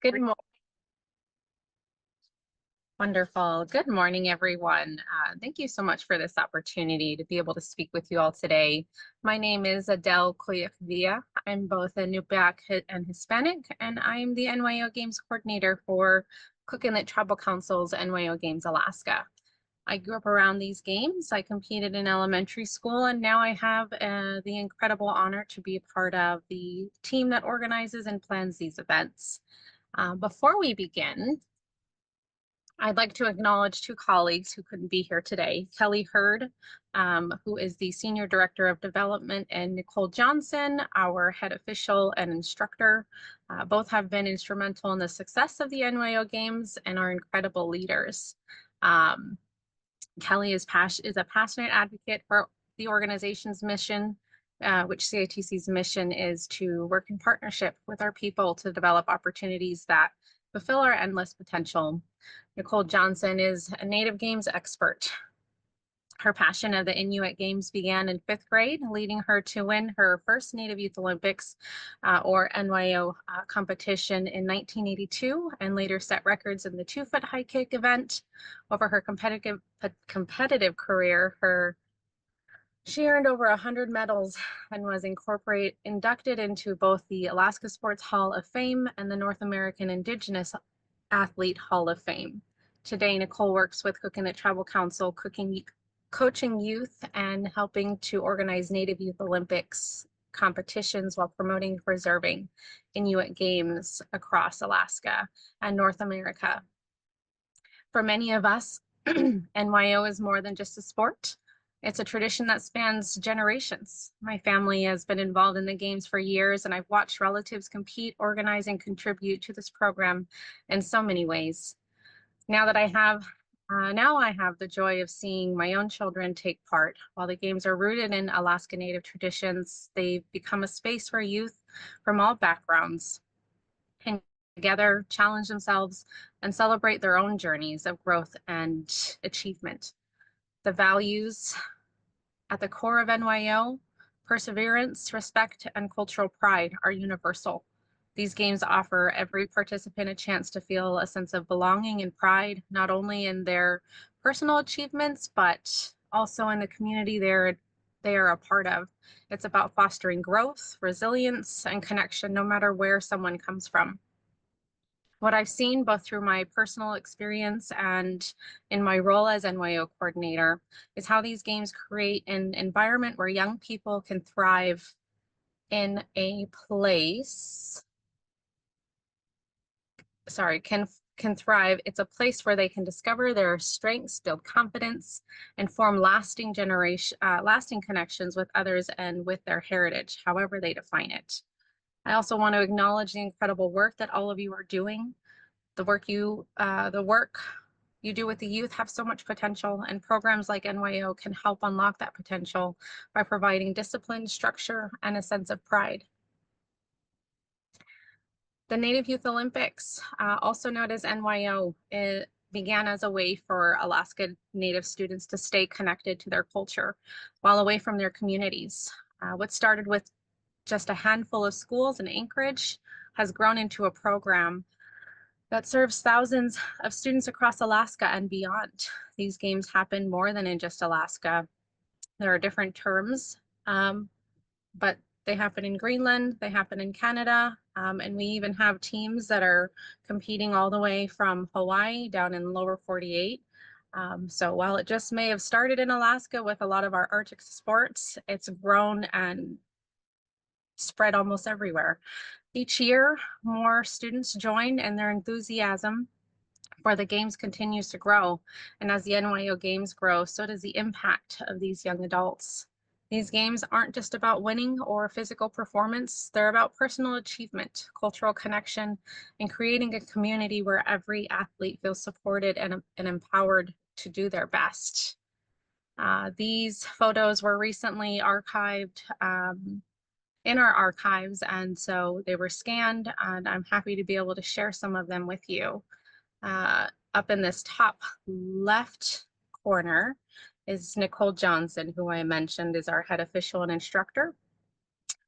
Good morning. Wonderful. Good morning, everyone. Thank you so much for this opportunity to be able to speak with you all today. My name is Adele Coyacvia. I'm both a Nupiaq and Hispanic, and I'm the NYO Games Coordinator for Cook Inlet Tribal Council's NYO Games Alaska. I grew up around these games. I competed in elementary school, and now I have the incredible honor to be a part of the team that organizes and plans these events. Before we begin, I'd like to acknowledge two colleagues who couldn't be here today. Kelly Hurd, who is the Senior Director of Development, and Nicole Johnson, our head official and instructor. Both have been instrumental in the success of the NYO Games and are incredible leaders. Kelly is a passionate advocate for the organization's mission, which CITC's mission is to work in partnership with our people to develop opportunities that fulfill our endless potential. Nicole Johnson is a Native Games expert. Her passion of the Inuit Games began in 5th grade, leading her to win her first Native Youth Olympics, or NYO competition in 1982, and later set records in the 2-foot high kick event. Over her competitive career, she earned over 100 medals and was inducted into both the Alaska Sports Hall of Fame and the North American Indigenous Athlete Hall of Fame. Today, Nicole works with Cook Inlet Tribal Council, coaching youth and helping to organize Native Youth Olympics competitions while promoting and preserving Inuit Games across Alaska and North America. For many of us, NYO is more than just a sport. It's a tradition that spans generations. My family has been involved in the games for years, and I've watched relatives compete, organize, and contribute to this program in so many ways. Now I have the joy of seeing my own children take part. While the games are rooted in Alaska Native traditions, they've become a space for youth from all backgrounds can together, challenge themselves, and celebrate their own journeys of growth and achievement. The values at the core of NYO, perseverance, respect, and cultural pride, are universal. These games offer every participant a chance to feel a sense of belonging and pride, not only in their personal achievements, but also in the community they are a part of. It's about fostering growth, resilience, and connection, no matter where someone comes from. What I've seen both through my personal experience and in my role as NYO coordinator is how these games create an environment where young people can thrive in a place, can thrive. It's a place where they can discover their strengths, build confidence, and form lasting connections with others and with their heritage, however they define it. I also want to acknowledge the incredible work that all of you are doing. The work you do with the youth have so much potential, and programs like NYO can help unlock that potential by providing discipline, structure, and a sense of pride. The Native Youth Olympics, also known as NYO, it began as a way for Alaska Native students to stay connected to their culture while away from their communities. What started with just a handful of schools in Anchorage has grown into a program that serves thousands of students across Alaska and beyond. These games happen more than in just Alaska. There are different terms, but they happen in Greenland, they happen in Canada, and we even have teams that are competing all the way from Hawaii down in lower 48. So while it just may have started in Alaska with a lot of our Arctic sports, it's grown and spread almost everywhere. Each year, more students join, and their enthusiasm for the games continues to grow. And as the NYO Games grow, so does the impact of these young adults. These games aren't just about winning or physical performance. They're about personal achievement, cultural connection, and creating a community where every athlete feels supported and empowered to do their best. These photos were recently archived in our archives, and so they were scanned, and I'm happy to be able to share some of them with you. Up in this top left corner is Nicole Johnson, who I mentioned is our head official and instructor.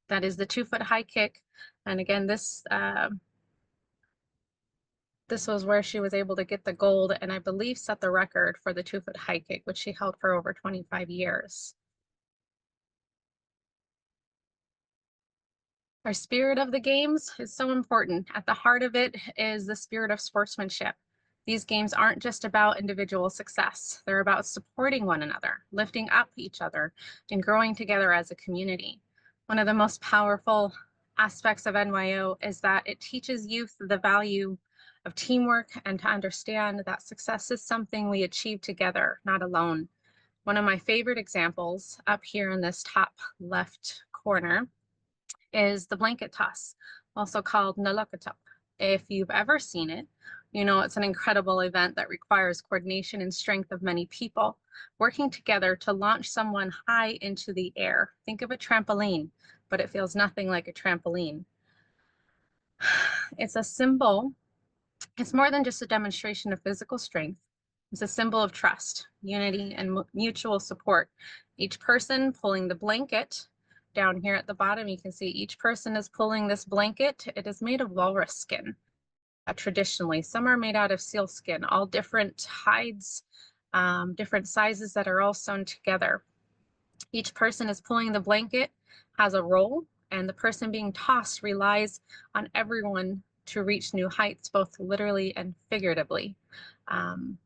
That is the 2-foot high kick. And again, this This was where she was able to get the gold and I believe set the record for the 2-foot high kick, which she held for over 25 years. Our spirit of the games is so important. At the heart of it is the spirit of sportsmanship. These games aren't just about individual success. They're about supporting one another, lifting up each other, and growing together as a community. One of the most powerful aspects of NYO is that it teaches youth the value of teamwork and to understand that success is something we achieve together, not alone. One of my favorite examples up here in this top left corner is the blanket toss, also called Nalukatop. If you've ever seen it, you know it's an incredible event that requires coordination and strength of many people working together to launch someone high into the air. Think of a trampoline, but it feels nothing like a trampoline. It's a symbol. It's more than just a demonstration of physical strength. It's a symbol of trust, unity, and mutual support. Each person pulling the blanket. Down here at the bottom, you can see each person is pulling this blanket. It is made of walrus skin. Traditionally, some are made out of seal skin, all different hides, different sizes that are all sewn together. Each person is pulling the blanket, has a role, and the person being tossed relies on everyone to reach new heights, both literally and figuratively. Um,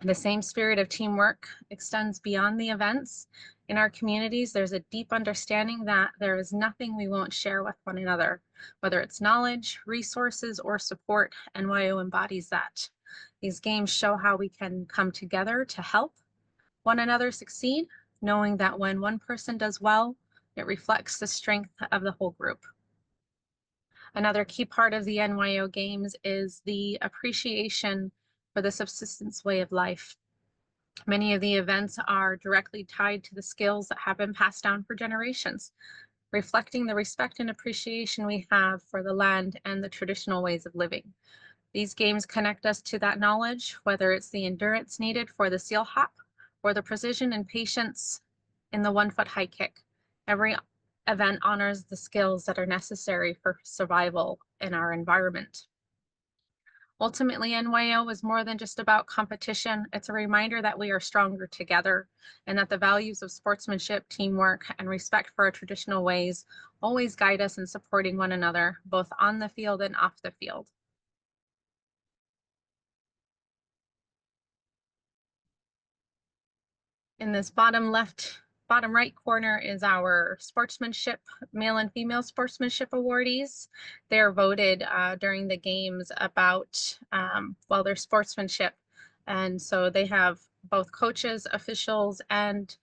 the same spirit of teamwork extends beyond the events. In our communities, there's a deep understanding that there is nothing we won't share with one another, whether it's knowledge, resources, or support. NYO embodies that. These games show how we can come together to help one another succeed, knowing that when one person does well, it reflects the strength of the whole group. Another key part of the NYO Games is the appreciation for the subsistence way of life. Many of the events are directly tied to the skills that have been passed down for generations, reflecting the respect and appreciation we have for the land and the traditional ways of living. These games connect us to that knowledge, whether it's the endurance needed for the seal hop or the precision and patience in the 1-foot high kick. Every event honors the skills that are necessary for survival in our environment. Ultimately, NYO is more than just about competition. It's a reminder that we are stronger together and that the values of sportsmanship, teamwork, and respect for our traditional ways always guide us in supporting one another, both on the field and off the field. In this bottom right corner is our sportsmanship, male and female sportsmanship awardees. They're voted during the games about, their sportsmanship. And so they have both coaches, officials, and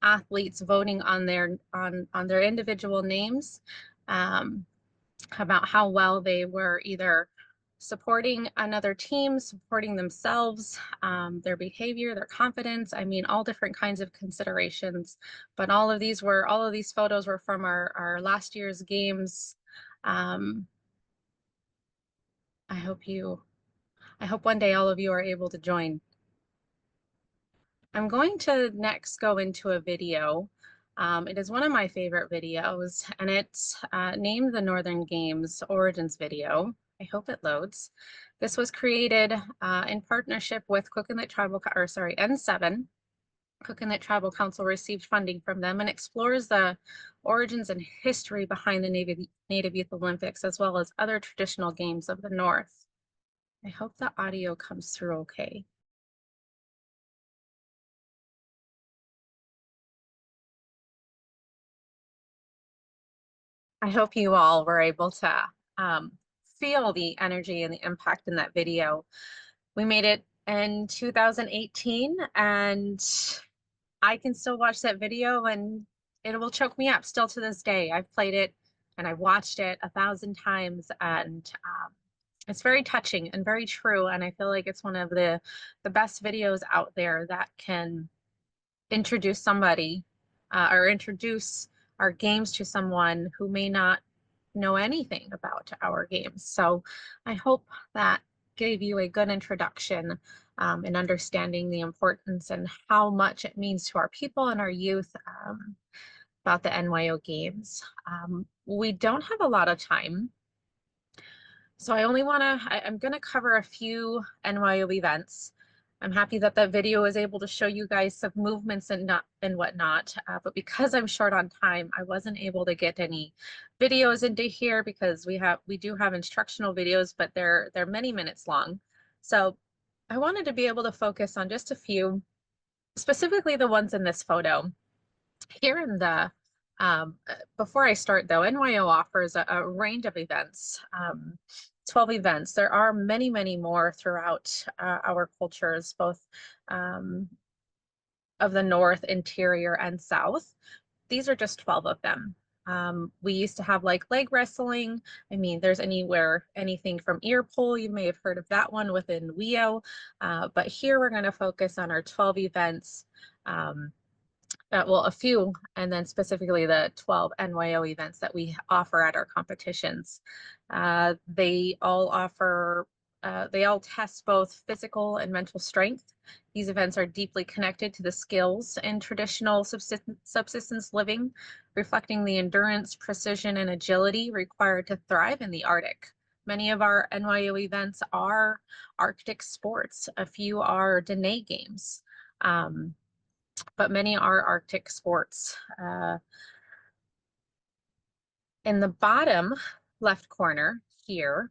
athletes voting on their individual names. About how well they were either supporting another team, supporting themselves, their behavior, their confidence. I mean, all different kinds of considerations. But all of these photos were from our last year's games. I hope one day all of you are able to join. I'm going to next go into a video. It is one of my favorite videos, and it's named the Northern Games Origins video. I hope it loads. This was created in partnership with N7. Coconut Tribal Council received funding from them and explores the origins and history behind the Native Youth Olympics, as well as other traditional games of the North. I hope the audio comes through okay. I hope you all were able to feel the energy and the impact in that video. We made it in 2018, and I can still watch that video and it will choke me up still to this day. I've played it and I've watched it 1,000 times, and it's very touching and very true. And I feel like it's one of the best videos out there that can introduce somebody or introduce our games to someone who may not know anything about our games. So I hope that gave you a good introduction in understanding the importance and how much it means to our people and our youth. about the NYO Games. We don't have a lot of time, so I'm going to cover a few NYO events. I'm happy that that video was able to show you guys some movements and whatnot, but because I'm short on time, I wasn't able to get any videos into here because we do have instructional videos, but they're many minutes long. So I wanted to be able to focus on just a few, specifically the ones in this photo. Here in the before I start though, NYO offers a range of events, 12 events. There are many, many more throughout our cultures, both of the North, interior, and South. These are just 12 of them. We used to have like leg wrestling. I mean, there's anything from ear pull. You may have heard of that one within NYO. But here we're going to focus on our 12 events. Well, a few, and then specifically the 12 NYO events that we offer at our competitions. They all test both physical and mental strength. These events are deeply connected to the skills in traditional subsistence living, reflecting the endurance, precision, and agility required to thrive in the Arctic. Many of our NYO events are Arctic sports. A few are Dene games. But many are Arctic sports. In the bottom left corner here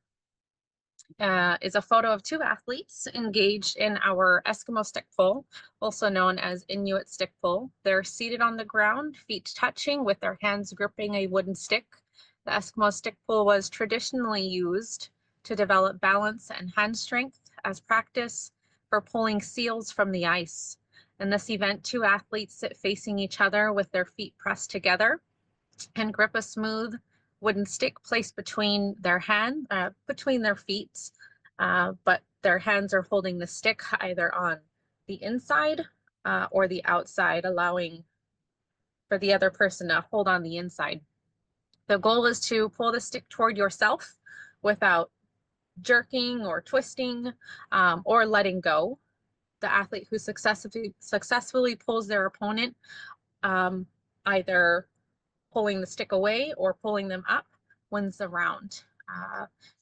is a photo of two athletes engaged in our Eskimo stick pull, also known as Inuit stick pull. They're seated on the ground, feet touching with their hands gripping a wooden stick. The Eskimo stick pull was traditionally used to develop balance and hand strength as practice for pulling seals from the ice. In this event, two athletes sit facing each other with their feet pressed together and grip a smooth wooden stick placed between their feet, but their hands are holding the stick either on the inside or the outside, allowing for the other person to hold on the inside. The goal is to pull the stick toward yourself without jerking or twisting or letting go. The athlete who successfully pulls their opponent, either pulling the stick away or pulling them up, wins the round.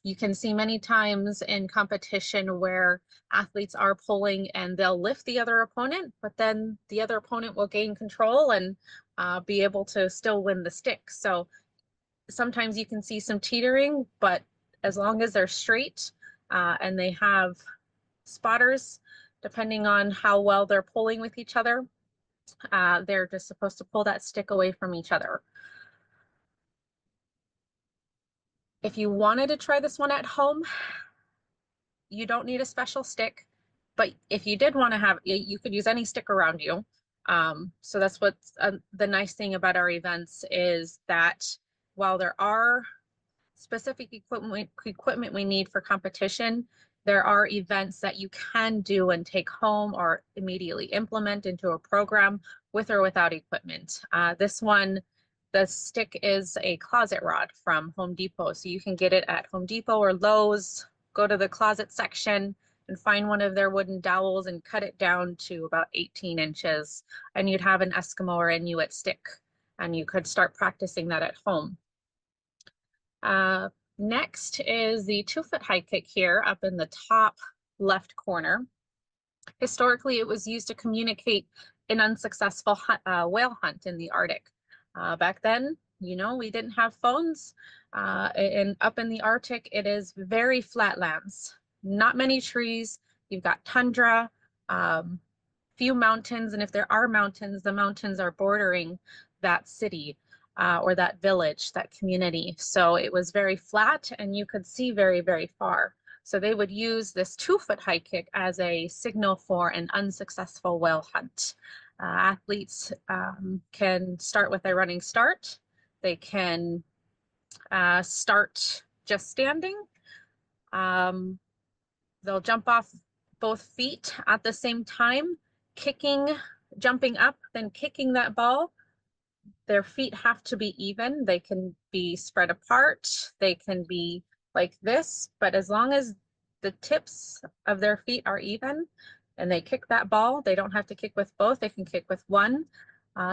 You can see many times in competition where athletes are pulling and they'll lift the other opponent, but then the other opponent will gain control and be able to still win the stick. So sometimes you can see some teetering, but as long as they're straight and they have spotters, depending on how well they're pulling with each other, they're just supposed to pull that stick away from each other. If you wanted to try this one at home, you don't need a special stick, but if you did want to have, you could use any stick around you. So that's what's the nice thing about our events is that while there are specific equipment we need for competition, there are events that you can do and take home or immediately implement into a program with or without equipment. This one, the stick is a closet rod from Home Depot. So you can get it at Home Depot or Lowe's, go to the closet section and find one of their wooden dowels and cut it down to about 18 inches. And you'd have an Eskimo or Inuit stick and you could start practicing that at home. Next is the 2-foot high kick here up in the top left corner. Historically, it was used to communicate an unsuccessful whale hunt in the Arctic. Back then, we didn't have phones. And up in the Arctic, it is very flat lands, not many trees. You've got tundra, few mountains, and if there are mountains, the mountains are bordering that city or that village, that community. So it was very flat and you could see very, very far. So they would use this 2-foot high kick as a signal for an unsuccessful whale hunt. Athletes can start with a running start. They can start just standing. They'll jump off both feet at the same time, jumping up, then kicking that ball. Their feet have to be even. They can be spread apart. They can be like this, but as long as the tips of their feet are even and they kick that ball, they don't have to kick with both. They can kick with one.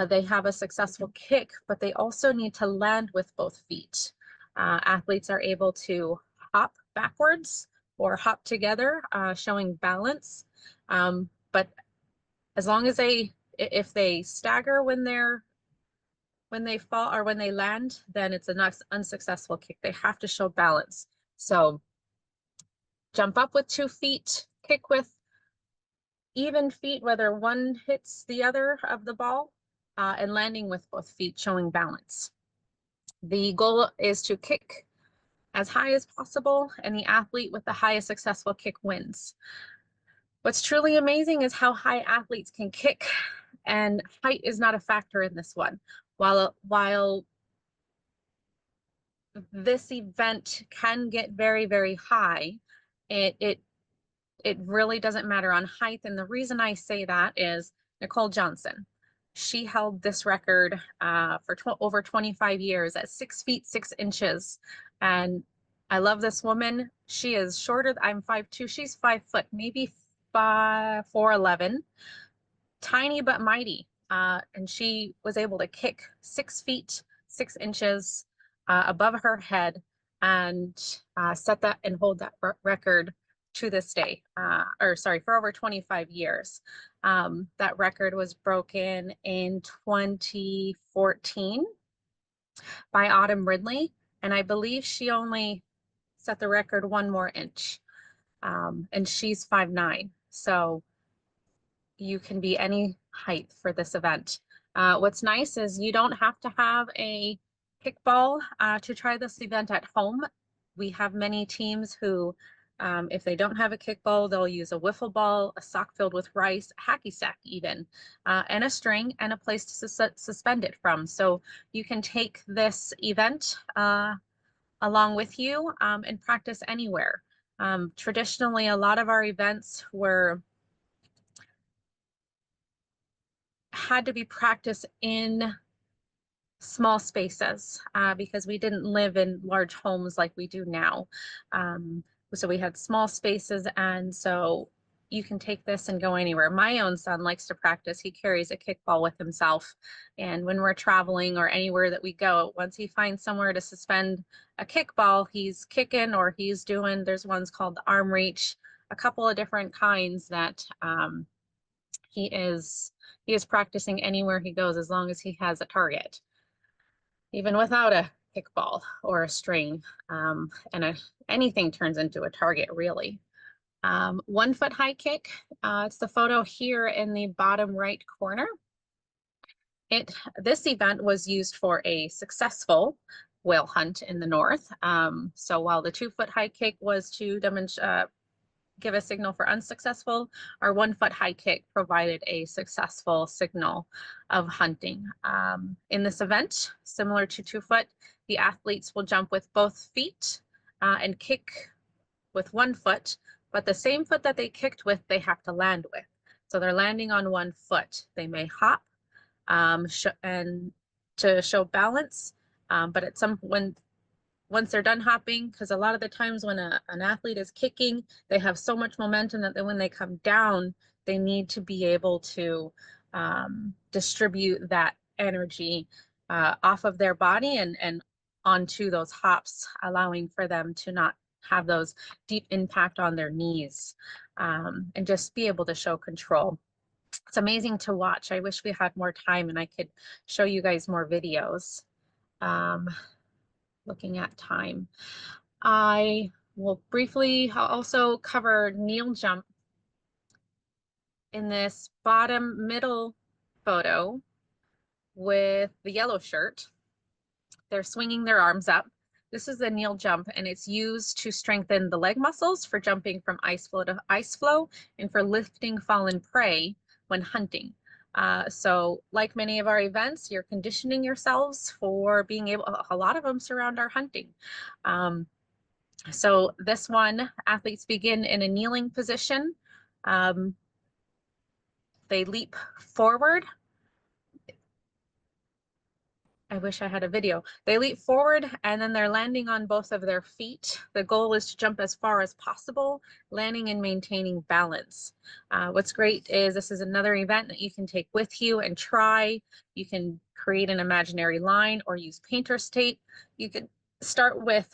They have a successful kick, but they also need to land with both feet. Athletes are able to hop backwards or hop together, showing balance. But as long as if they stagger when they fall or when they land, then it's an unsuccessful kick. They have to show balance. So jump up with 2 feet, kick with even feet, whether one hits the other of the ball, and landing with both feet, showing balance. The goal is to kick as high as possible, and the athlete with the highest successful kick wins. What's truly amazing is how high athletes can kick, and height is not a factor in this one. While this event can get very, very high, it really doesn't matter on height. And the reason I say that is Nicole Johnson. She held this record for over 25 years at 6 feet 6 inches. And I love this woman. She is shorter. I'm 5'2". She's 5 foot, maybe 4'11". Tiny but mighty. And she was able to kick 6 feet 6 inches above her head and set that and hold that record to this day, for over 25 years. That record was broken in 2014 by Autumn Ridley, and I believe she only set the record 1 more inch, and she's 5'9". So you can be any height for this event. What's nice is you don't have to have a kickball to try this event at home. We have many teams who, if they don't have a kickball, they'll use a wiffle ball, a sock filled with rice, a hacky sack even, and a string and a place to suspend it from. So you can take this event along with you and practice anywhere. Traditionally, a lot of our events had to be practiced in small spaces because we didn't live in large homes like we do now. So we had small spaces, and so you can take this and go anywhere. My own son likes to practice. He carries a kickball with himself, and when we're traveling or anywhere that we go, once he finds somewhere to suspend a kickball, he's kicking or he's doing, there's ones called the arm reach, a couple of different kinds that he is practicing anywhere he goes as long as he has a target, even without a kickball or a string. Anything turns into a target, really. 1 foot high kick. It's the photo here in the bottom right corner. This event was used for a successful whale hunt in the north. So while the 2 foot high kick was to give a signal for unsuccessful, our 1 foot high kick provided a successful signal of hunting. In this event, similar to 2 foot, the athletes will jump with both feet and kick with 1 foot, but the same foot that they kicked with, they have to land with. So they're landing on 1 foot. They may hop and to show balance, but once they're done hopping, because a lot of the times when an athlete is kicking, they have so much momentum that then when they come down, they need to be able to distribute that energy off of their body and onto those hops, allowing for them to not have those deep impact on their knees, and just be able to show control. It's amazing to watch. I wish we had more time and I could show you guys more videos. Looking at time, I will briefly also cover kneel jump. In this bottom middle photo with the yellow shirt, they're swinging their arms up. This is a kneel jump, and it's used to strengthen the leg muscles for jumping from ice floe to ice floe and for lifting fallen prey when hunting. So like many of our events, you're conditioning yourselves for being able, a lot of them surround our hunting. So this one, athletes begin in a kneeling position. They leap forward I wish I had a video. They leap forward and then they're landing on both of their feet. The goal is to jump as far as possible, landing and maintaining balance. What's great is this is another event that you can take with you and try. You can create an imaginary line or use painter's tape. You could start with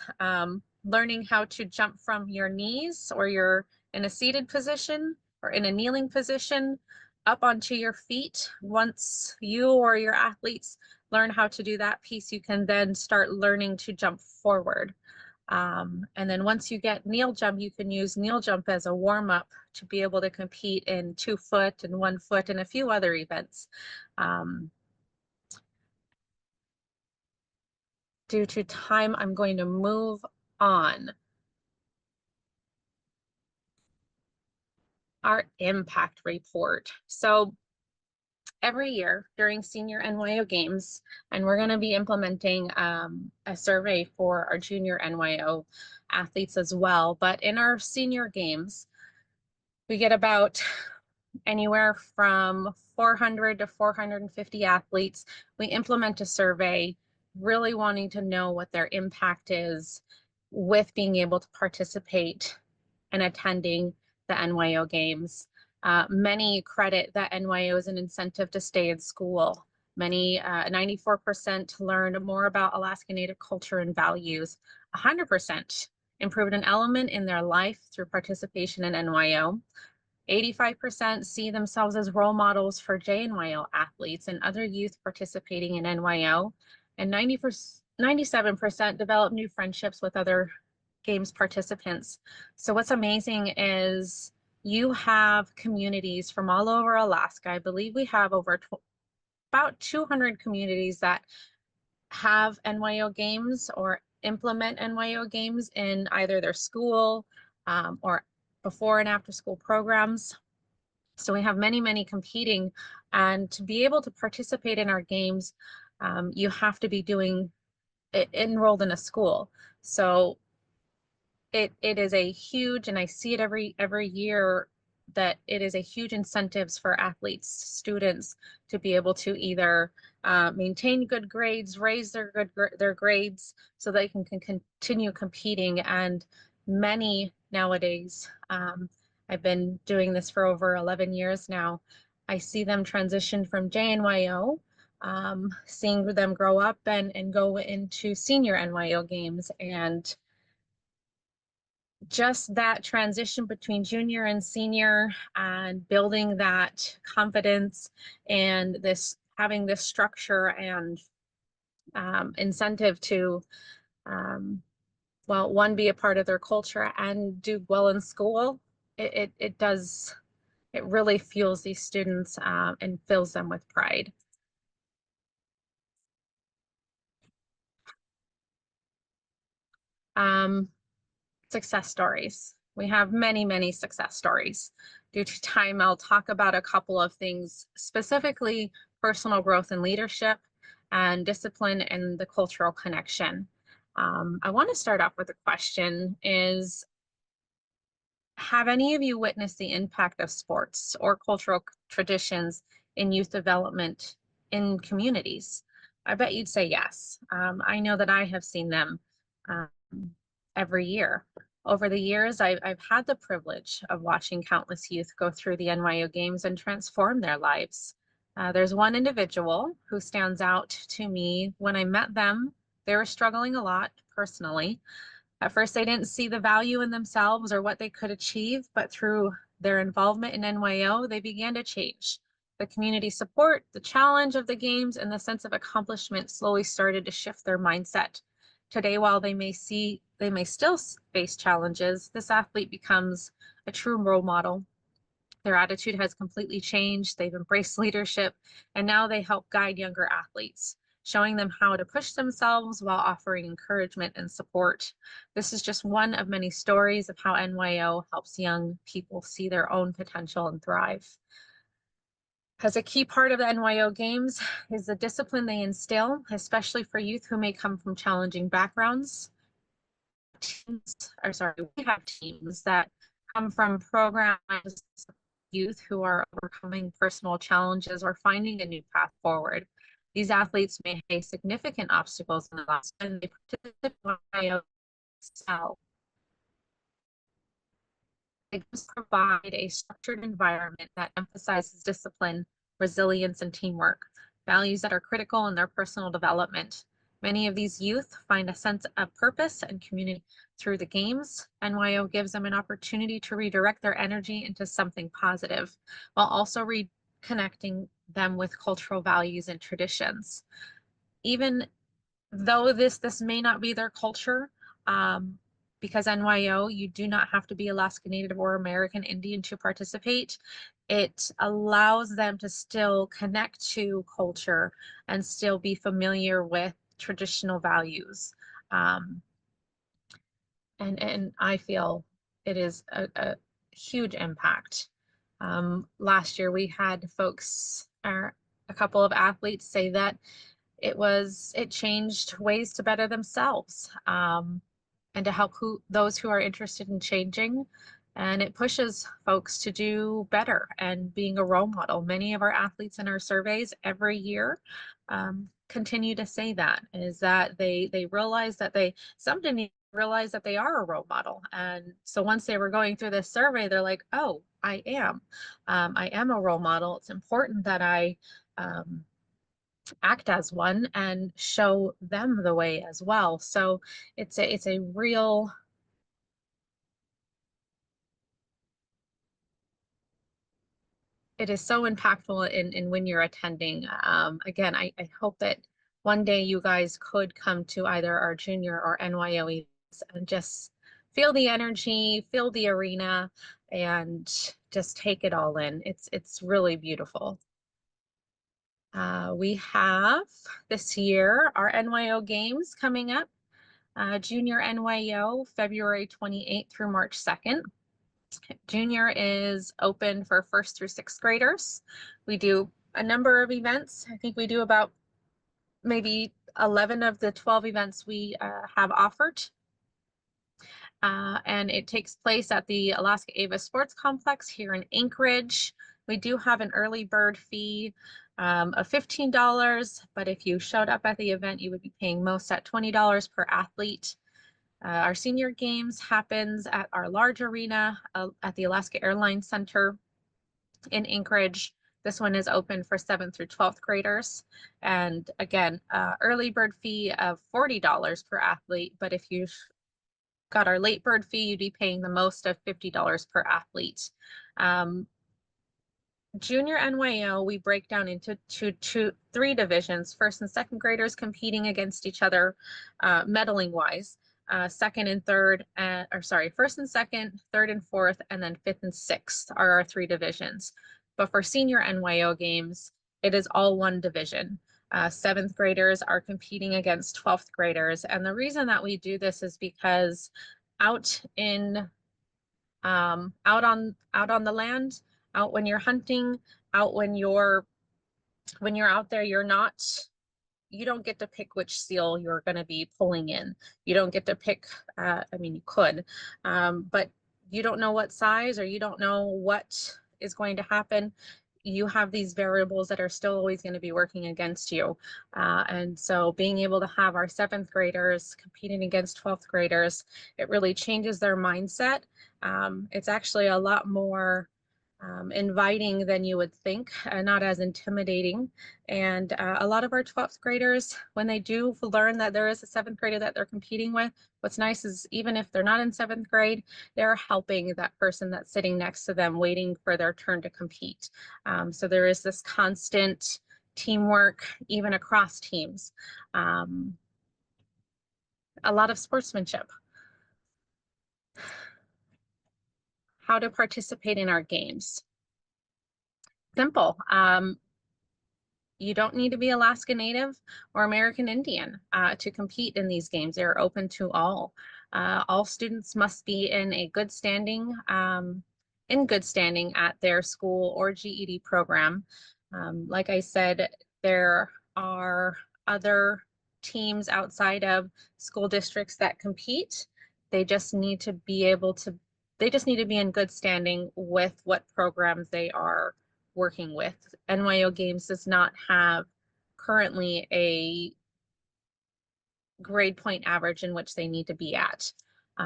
learning how to jump from your knees, or you're in a seated position or in a kneeling position, up onto your feet. Once you or your athletes learn how to do that piece, you can then start learning to jump forward. And then once you get kneel jump, you can use kneel jump as a warm up to be able to compete in 2 foot and 1 foot and a few other events. Due to time, I'm going to move on. Our impact report. So every year during senior NYO games, and we're going to be implementing a survey for our junior NYO athletes as well. But in our senior games, we get about anywhere from 400 to 450 athletes. We implement a survey, really wanting to know what their impact is with being able to participate and attending the NYO games. Many credit that NYO is an incentive to stay in school. Many, 94% learned more about Alaska Native culture and values. 100% improved an element in their life through participation in NYO. 85% see themselves as role models for JNYO athletes and other youth participating in NYO. And 97% develop new friendships with other games participants. So what's amazing is you have communities from all over Alaska. I believe we have over about 200 communities that have NYO games or implement NYO games in either their school or before and after school programs. So we have many, many competing, and to be able to participate in our games, you have to be enrolled in a school. So it is a huge, and I see it every year, that it is a huge incentives for athletes, students, to be able to either maintain good grades, raise their grades so they can continue competing. And many nowadays, I've been doing this for over 11 years now, I see them transition from JNYO, seeing them grow up and go into senior NYO games. And just that transition between junior and senior and building that confidence and having this structure and incentive to, well, one, be a part of their culture and do well in school. It really fuels these students and fills them with pride. Success stories. We have many, many success stories. Due to time, I'll talk about a couple of things, specifically personal growth and leadership and discipline and the cultural connection. I want to start off with a question is, have any of you witnessed the impact of sports or cultural traditions in youth development in communities? I bet you'd say yes. I know that I have seen them um, every year. Over the years, I've had the privilege of watching countless youth go through the NYO games and transform their lives. There's one individual who stands out to me. When I met them, they were struggling a lot personally. At first, they didn't see the value in themselves or what they could achieve, but through their involvement in NYO, they began to change. The community support, the challenge of the games, and the sense of accomplishment slowly started to shift their mindset. Today, while they may still face challenges, this athlete becomes a true role model. Their attitude has completely changed. They've embraced leadership, and now they help guide younger athletes, showing them how to push themselves while offering encouragement and support. This is just one of many stories of how NYO helps young people see their own potential and thrive. As a key part of the NYO games is the discipline they instill, especially for youth who may come from challenging backgrounds. We have teams that come from programs youth who are overcoming personal challenges or finding a new path forward. These athletes may face significant obstacles in the lives and they participate in NYO excel. It does provide a structured environment that emphasizes discipline, resilience, and teamwork, values that are critical in their personal development. Many of these youth find a sense of purpose and community through the games. NYO gives them an opportunity to redirect their energy into something positive, while also reconnecting them with cultural values and traditions. Even though this may not be their culture, because NYO, you do not have to be Alaska Native or American Indian to participate. It allows them to still connect to culture and still be familiar with traditional values. Um, and I feel it is a huge impact. Last year we had folks, a couple of athletes say that it changed ways to better themselves, and to help those who are interested in changing. And it pushes folks to do better and being a role model. Many of our athletes in our surveys every year continue to say that, is that they realize that some didn't realize that they are a role model. And so once they were going through this survey, they're like, oh, I am a role model. It's important that I act as one and show them the way as well. So it's a real, it is so impactful in when you're attending. Again, I hope that one day you guys could come to either our junior or NYO events and just feel the energy, feel the arena, and just take it all in. It's really beautiful. We have this year our NYO games coming up. Junior NYO, February 28th through March 2nd. Junior is open for first through sixth graders. We do a number of events. I think we do about maybe 11 of the 12 events we have offered. And it takes place at the Alaska-Adele Sports Complex here in Anchorage. We do have an early bird fee of $15, but if you showed up at the event, you would be paying most at $20 per athlete. Our senior games happens at our large arena at the Alaska Airlines Center in Anchorage. This one is open for 7th through 12th graders. And again, early bird fee of $40 per athlete, but if you've got our late bird fee, you'd be paying the most of $50 per athlete. Junior NYO, we break down into three divisions. First and second graders competing against each other, medaling wise. Second and third, first and second, third and fourth, and then fifth and sixth are our three divisions. But for senior NYO games, it is all one division. Seventh graders are competing against 12th graders. And the reason that we do this is because out on the land, out when you're hunting, out when you're out there, you don't get to pick which seal you're going to be pulling in. You don't get to pick, I mean, you could, but you don't know what size, or you don't know what is going to happen. You have these variables that are still always going to be working against you. And so being able to have our 7th graders competing against 12th graders, it really changes their mindset. It's actually a lot more inviting than you would think, not as intimidating. And a lot of our 12th graders, when they do learn that there is a 7th grader that they're competing with, what's nice is even if they're not in 7th grade, they're helping that person that's sitting next to them, waiting for their turn to compete. So there is this constant teamwork, even across teams. A lot of sportsmanship. How to participate in our games. Simple. You don't need to be Alaska Native or American Indian to compete in these games. They're open to all. All students must be in good standing at their school or GED program. Like I said, there are other teams outside of school districts that compete. They just need to be in good standing with what programs they are working with. NYO Games does not have currently a grade point average in which they need to be at.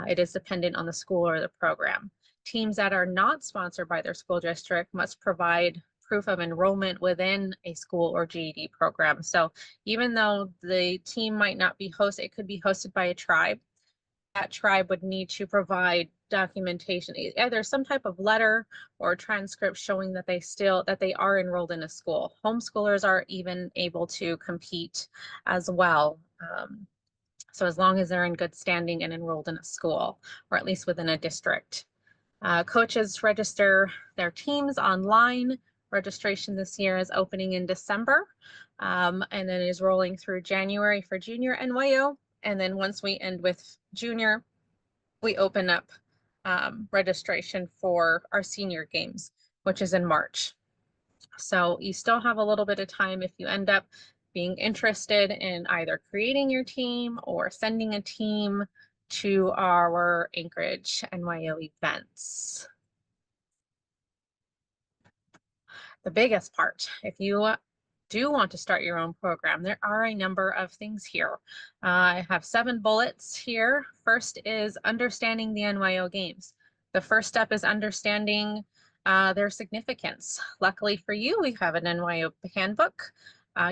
It is dependent on the school or the program. Teams that are not sponsored by their school district must provide proof of enrollment within a school or GED program. So even though the team might not be hosted, it could be hosted by a tribe. That tribe would need to provide documentation, either some type of letter or transcript showing that they are enrolled in a school. Homeschoolers are even able to compete as well. So as long as they're in good standing and enrolled in a school, or at least within a district. Coaches register their teams online. Registration this year is opening in December, and then is rolling through January for junior NYO. And then once we end with junior, we open up registration for our senior games, which is in March. So you still have a little bit of time if you end up being interested in either creating your team or sending a team to our Anchorage NYO events. The biggest part, if you do want to start your own program, there are a number of things here. I have 7 bullets here. First is understanding the NYO games. The first step is understanding their significance. Luckily for you, we have an NYO handbook.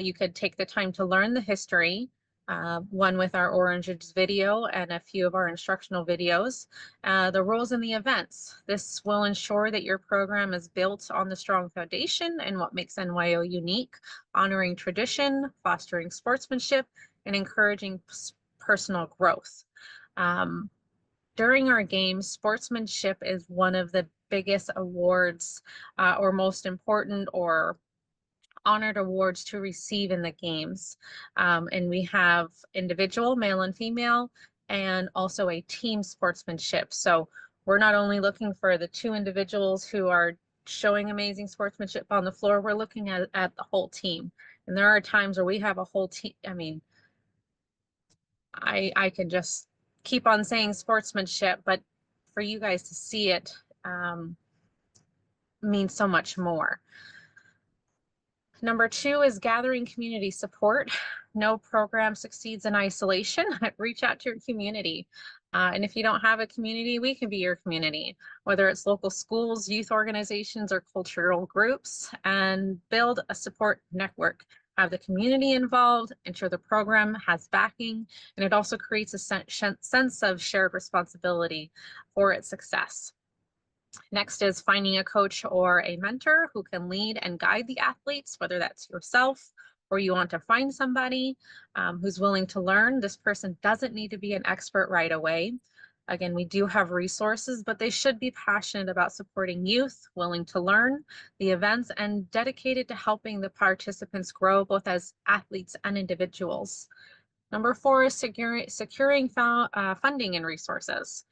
You could take the time to learn the history, one with our Oranges video and a few of our instructional videos, the rules and the events. This will ensure that your program is built on the strong foundation and what makes NYO unique, honoring tradition, fostering sportsmanship, and encouraging personal growth. During our games, sportsmanship is one of the biggest awards or most important or honored awards to receive in the games. And we have individual, male and female, and also a team sportsmanship. So we're not only looking for the 2 individuals who are showing amazing sportsmanship on the floor, we're looking at the whole team. And there are times where we have a whole team. I mean, I can just keep on saying sportsmanship, but for you guys to see it means so much more. Number 2 is gathering community support. No program succeeds in isolation. Reach out to your community. And if you don't have a community, we can be your community, whether it's local schools, youth organizations, or cultural groups, and build a support network. Have the community involved, ensure the program has backing, and it also creates a sense of shared responsibility for its success. Next is finding a coach or a mentor who can lead and guide the athletes, whether that's yourself or you want to find somebody who's willing to learn. This person doesn't need to be an expert right away. Again, we do have resources, but they should be passionate about supporting youth, willing to learn the events, and dedicated to helping the participants grow both as athletes and individuals. Number 4 is securing funding and resources.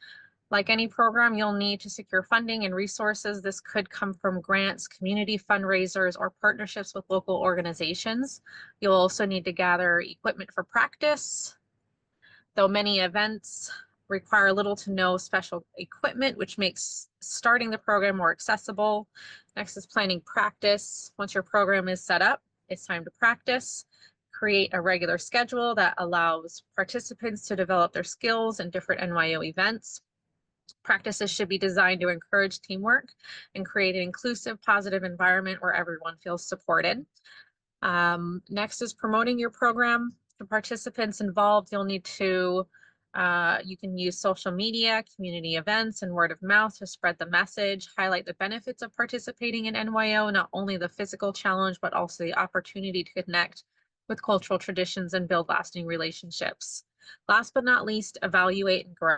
Like any program, you'll need to secure funding and resources. This could come from grants, community fundraisers, or partnerships with local organizations. You'll also need to gather equipment for practice. Though many events require little to no special equipment, which makes starting the program more accessible. Next is planning practice. Once your program is set up, it's time to practice. Create a regular schedule that allows participants to develop their skills in different NYO events. Practices should be designed to encourage teamwork and create an inclusive, positive environment where everyone feels supported. Next is promoting your program. The participants involved, you'll need to, you can use social media, community events, and word of mouth to spread the message, highlight the benefits of participating in NYO, not only the physical challenge, but also the opportunity to connect with cultural traditions and build lasting relationships. Last but not least, evaluate and grow.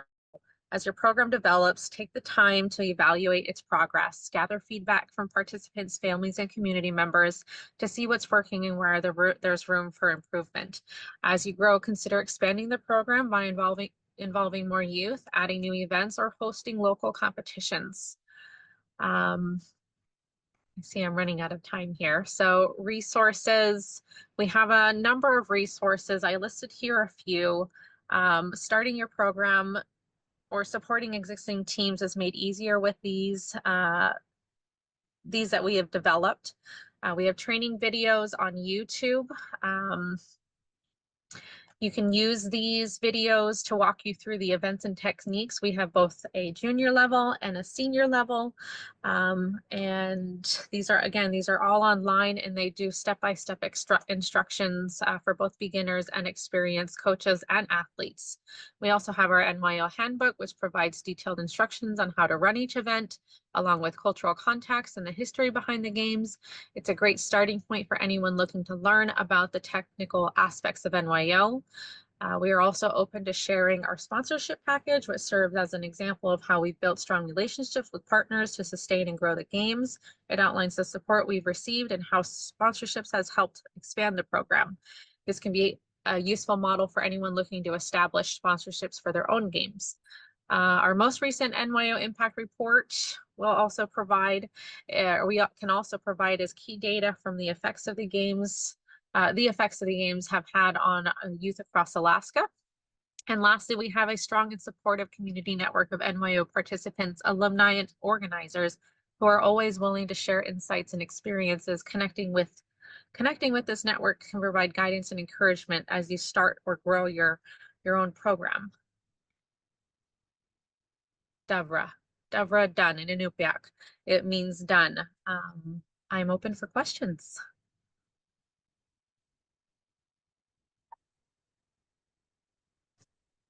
As your program develops, take the time to evaluate its progress, gather feedback from participants, families, and community members to see what's working and where there's room for improvement. As you grow, consider expanding the program by involving more youth, adding new events, or hosting local competitions. I see I'm running out of time here. So resources, we have a number of resources. I listed here a few. Starting your program or supporting existing teams is made easier with these that we have developed. We have training videos on YouTube. You can use these videos to walk you through the events and techniques. We have both a junior level and a senior level. And these are all online, and they do step-by-step instructions for both beginners and experienced coaches and athletes. We also have our NYO handbook, which provides detailed instructions on how to run each event, along with cultural context and the history behind the games. It's a great starting point for anyone looking to learn about the technical aspects of NYO. We are also open to sharing our sponsorship package, which serves as an example of how we've built strong relationships with partners to sustain and grow the games. It outlines the support we've received and how sponsorships has helped expand the program. This can be a useful model for anyone looking to establish sponsorships for their own games. Our most recent NYO impact report will also provide, we can also provide as key data from the effects of the games have had on youth across Alaska. And lastly, we have a strong and supportive community network of NYO participants, alumni, and organizers who are always willing to share insights and experiences. Connecting with this network can provide guidance and encouragement as you start or grow your own program. Davra done in Inupiaq. It means done. I'm open for questions.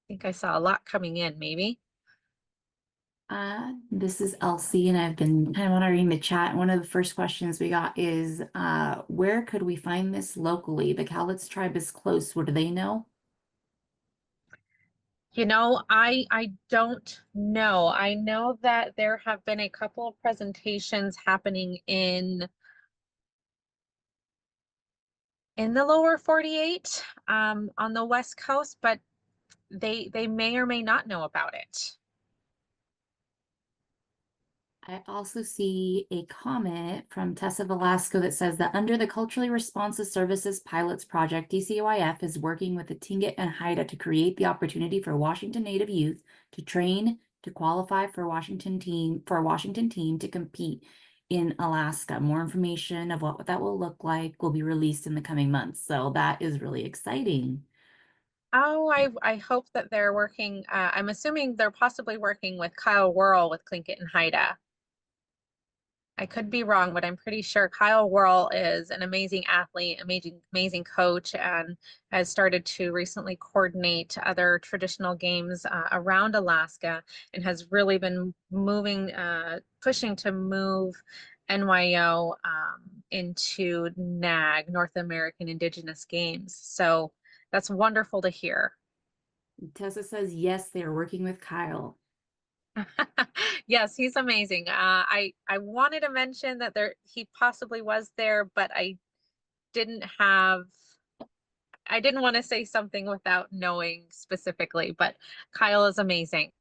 I think I saw a lot coming in, maybe. This is Elsie, and I've been kind of monitoring the chat. One of the first questions we got is, where could we find this locally? The Cowlitz tribe is close. What do they know? You know, I don't know. I know that there have been a couple of presentations happening in the lower 48 on the West Coast, but they may or may not know about it. I also see a comment from Tessa Velasco that says that under the Culturally Responsive Services Pilots Project, DCYF is working with the Tlingit and Haida to create the opportunity for Washington Native youth to train to qualify for a Washington team to compete in Alaska. More information of what that will look like will be released in the coming months. So that is really exciting. Oh, I hope that they're working. I'm assuming they're possibly working with Kyle Worrell with Tlingit and Haida. I could be wrong, but I'm pretty sure Kyle Worrell is an amazing athlete, amazing coach, and has started to recently coordinate other traditional games around Alaska, and has really been pushing to move NYO into NAG, North American Indigenous Games. So that's wonderful to hear. Tessa says, yes, they are working with Kyle. Yes, he's amazing. I wanted to mention that he possibly was there, but didn't have I didn't want to say something without knowing specifically, but Kyle is amazing.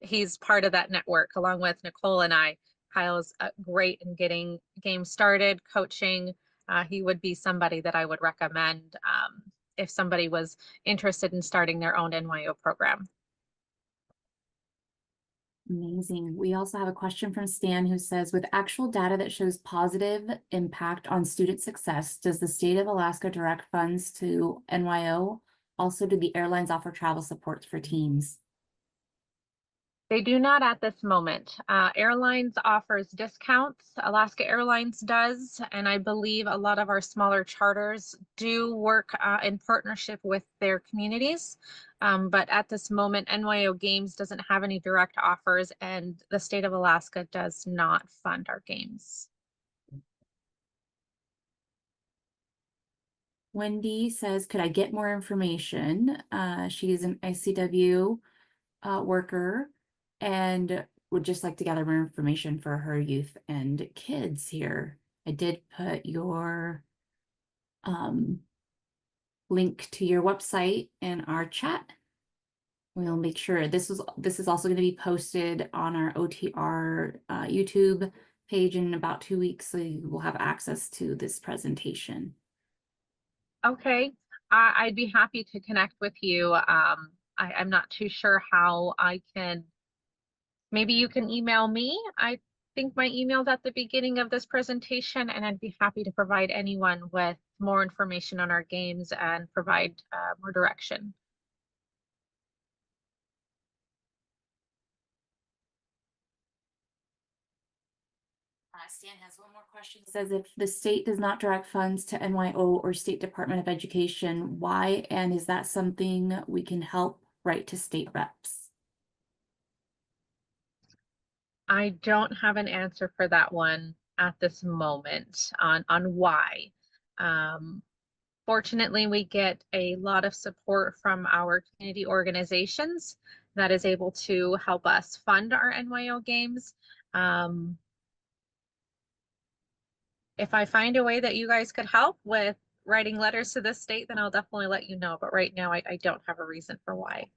He's part of that network along with Nicole and I. Kyle is great in getting games started, coaching. He would be somebody that I would recommend if somebody was interested in starting their own NYO program. Amazing. We also have a question from Stan who says, with actual data that shows positive impact on student success, does the state of Alaska direct funds to NYO? Also, do the airlines offer travel supports for teams? They do not at this moment. Airlines offers discounts. Alaska Airlines does, and I believe a lot of our smaller charters do work in partnership with their communities. But at this moment, NYO Games doesn't have any direct offers, and the state of Alaska does not fund our games. Wendy says, could I get more information? She is an ICW worker and would just like to gather more information for her youth and kids here. I did put your link to your website in our chat. We'll make sure this is also going to be posted on our OTR YouTube page in about 2 weeks, so you will have access to this presentation. Okay, I'd be happy to connect with you. I'm not too sure how I can. Maybe you can email me. think my email's at the beginning of this presentation, and I'd be happy to provide anyone with more information on our games and provide more direction. Stan has one more question. It says, if the state does not direct funds to NYO or State Department of Education, why? And is that something we can help write to state reps? I don't have an answer for that one at this moment on why. Fortunately, we get a lot of support from our community organizations that is able to help us fund our NYO games. If I find a way that you guys could help with writing letters to the state, then I'll definitely let you know. But right now, I don't have a reason for why.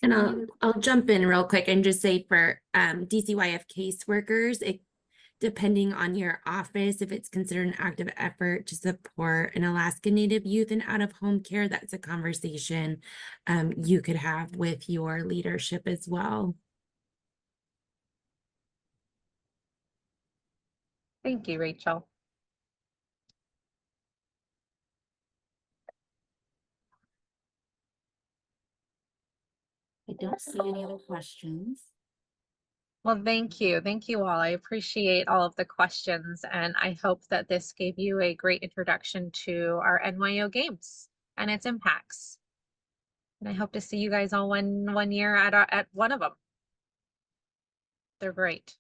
And I'll jump in real quick and just say for DCYF caseworkers, depending on your office, if it's considered an active effort to support an Alaska Native youth in out-of-home care, that's a conversation you could have with your leadership as well. Thank you, Rachel. I don't see any other questions. Well, thank you. Thank you all. I appreciate all of the questions, and I hope that this gave you a great introduction to our NYO games and its impacts. And I hope to see you guys all one year at one of them. They're great.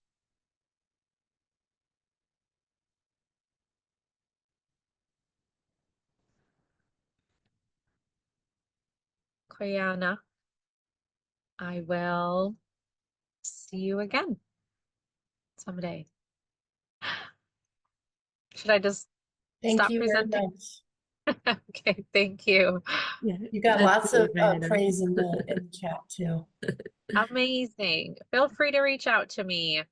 Koyana, I will see you again someday. Should I just Thank stop you very presenting? much. Okay, thank you. Yeah, You got lots of random. praise in the chat too. Amazing. Feel free to reach out to me.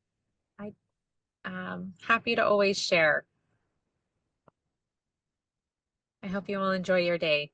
I'm happy to always share. I hope you all enjoy your day.